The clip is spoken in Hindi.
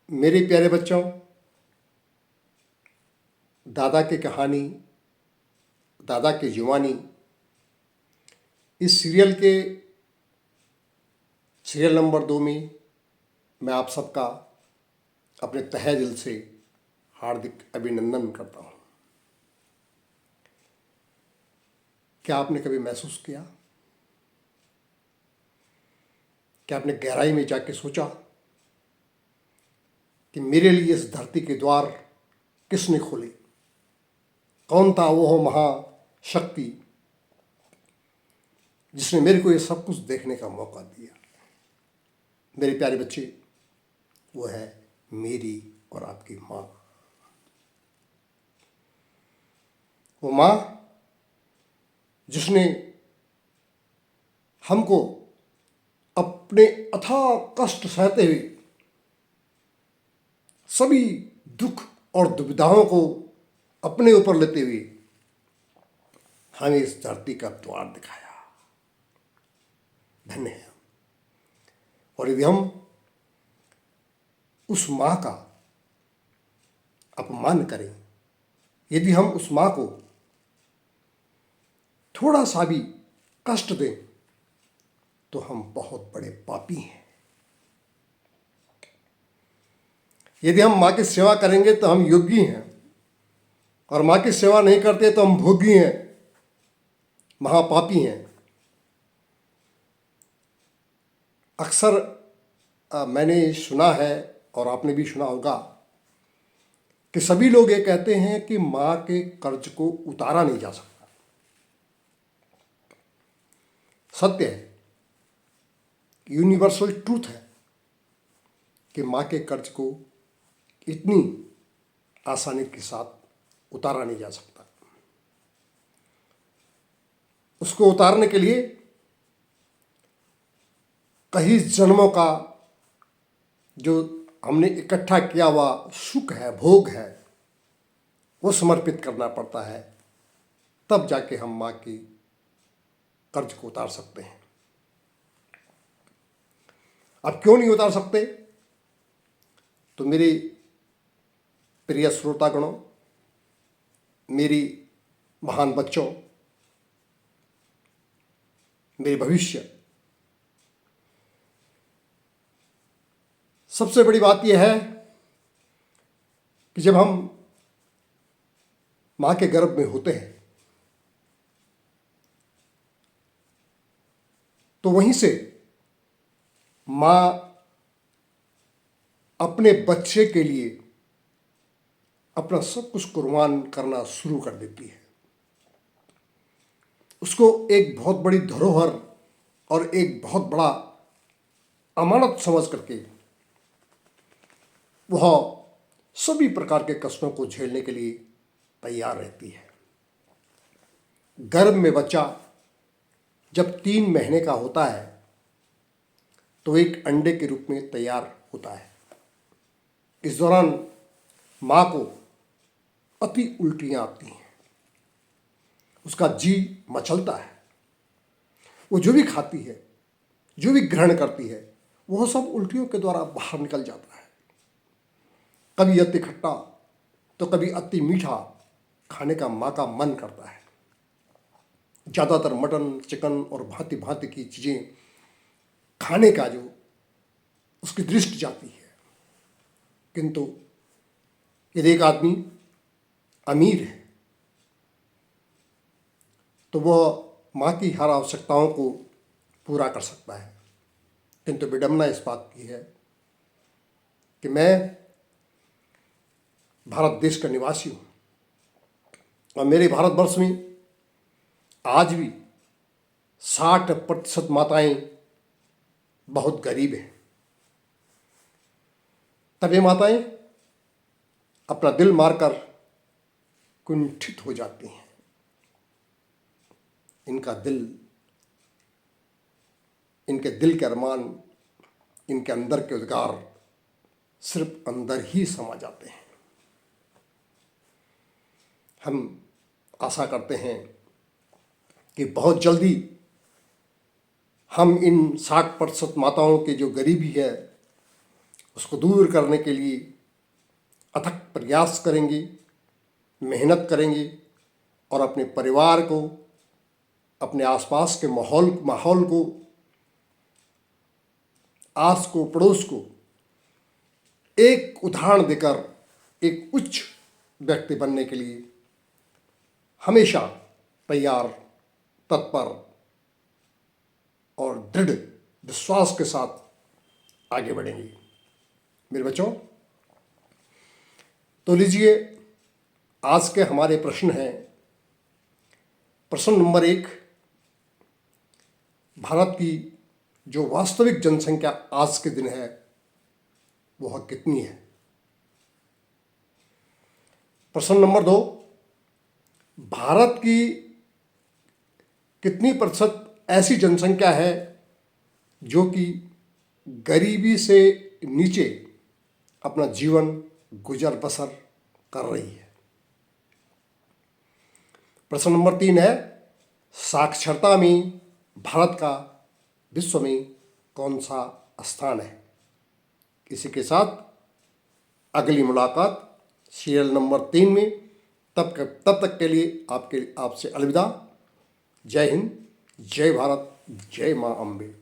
मेरे प्यारे बच्चों, दादा की कहानी, दादा की जुबानी, इस सीरियल नंबर 2 में मैं आप सबका अपने तहे दिल से हार्दिक अभिनंदन करता हूँ। क्या आपने कभी महसूस किया, क्या आपने गहराई में जाके सोचा कि मेरे लिए इस धरती के द्वार किसने खोले? कौन था वो महाशक्ति जिसने मेरे को ये सब कुछ देखने का मौका दिया? मेरे प्यारे बच्चे, वो है मेरी और आपकी माँ। वो माँ जिसने हमको अपने अथाह कष्ट सहते हुए सभी दुख और दुविधाओं को अपने ऊपर लेते हुए हमें इस धरती का द्वार दिखाया। धन्य है। और यदि हम उस माँ का अपमान करें, यदि हम उस माँ को थोड़ा सा भी कष्ट दें, तो हम बहुत बड़े पापी हैं। यदि हम माँ की सेवा करेंगे तो हम योगी हैं, और माँ की सेवा नहीं करते तो हम भोगी हैं, महापापी हैं। अक्सर मैंने सुना है और आपने भी सुना होगा कि सभी लोग ये कहते हैं कि माँ के कर्ज को उतारा नहीं जा सकता। सत्य है, यूनिवर्सल ट्रूथ है कि माँ के कर्ज को इतनी आसानी के साथ उतारा नहीं जा सकता। उसको उतारने के लिए कई जन्मों का जो हमने इकट्ठा किया हुआ सुख है, भोग है, वो समर्पित करना पड़ता है, तब जाके हम माँ की कर्ज को उतार सकते हैं। अब क्यों नहीं उतार सकते? तो मेरे प्रिय श्रोतागणों, मेरी महान बच्चों, मेरे भविष्य, सबसे बड़ी बात यह है कि जब हम माँ के गर्भ में होते हैं तो वहीं से माँ अपने बच्चे के लिए अपना सब कुछ कुर्बान करना शुरू कर देती है। उसको एक बहुत बड़ी धरोहर और एक बहुत बड़ा अमानत समझ करके वह सभी प्रकार के कष्टों को झेलने के लिए तैयार रहती है। गर्भ में बच्चा जब 3 महीने का होता है तो एक अंडे के रूप में तैयार होता है। इस दौरान माँ को अति उल्टियाँ आती हैं, उसका जी मचलता है। वो जो भी खाती है, जो भी ग्रहण करती है, वह सब उल्टियों के द्वारा बाहर निकल जाता है। कभी अति खट्टा तो कभी अति मीठा खाने का माँ का मन करता है। ज़्यादातर मटन, चिकन और भांति भांति की चीज़ें खाने का जो उसकी दृष्टि जाती है। किंतु यदि एक आदमी अमीर है तो वह माँ की हर आवश्यकताओं को पूरा कर सकता है। किंतु विडंबना इस बात की है कि मैं भारत देश का निवासी हूँ और मेरे भारतवर्ष में आज भी 60% माताएं बहुत गरीब हैं। तब ये माताएं अपना दिल मारकर कुंठित हो जाती हैं। इनके दिल के अरमान, इनके अंदर के उद्गार सिर्फ अंदर ही समा जाते हैं। हम आशा करते हैं कि बहुत जल्दी हम इन 60% माताओं की जो गरीबी है उसको दूर करने के लिए अथक प्रयास करेंगे, मेहनत करेंगे और अपने परिवार को, अपने आसपास के माहौल को, आस को, पड़ोस को एक उदाहरण देकर एक उच्च व्यक्ति बनने के लिए हमेशा तैयार, तत्पर और दृढ़ विश्वास के साथ आगे बढ़ेंगे। मेरे बच्चों, तो लीजिए आज के हमारे प्रश्न हैं। प्रश्न नंबर 1, भारत की जो वास्तविक जनसंख्या आज के दिन है वह कितनी है? प्रश्न नंबर 2, भारत की कितनी प्रतिशत ऐसी जनसंख्या है जो कि गरीबी से नीचे अपना जीवन गुजर बसर कर रही है? प्रश्न नंबर 3 है, साक्षरता में भारत का विश्व में कौन सा स्थान है? इसी के साथ अगली मुलाकात सीरियल नंबर 3 में। तब तक के लिए आपसे अलविदा। जय हिंद, जय भारत, जय माँ अम्बे।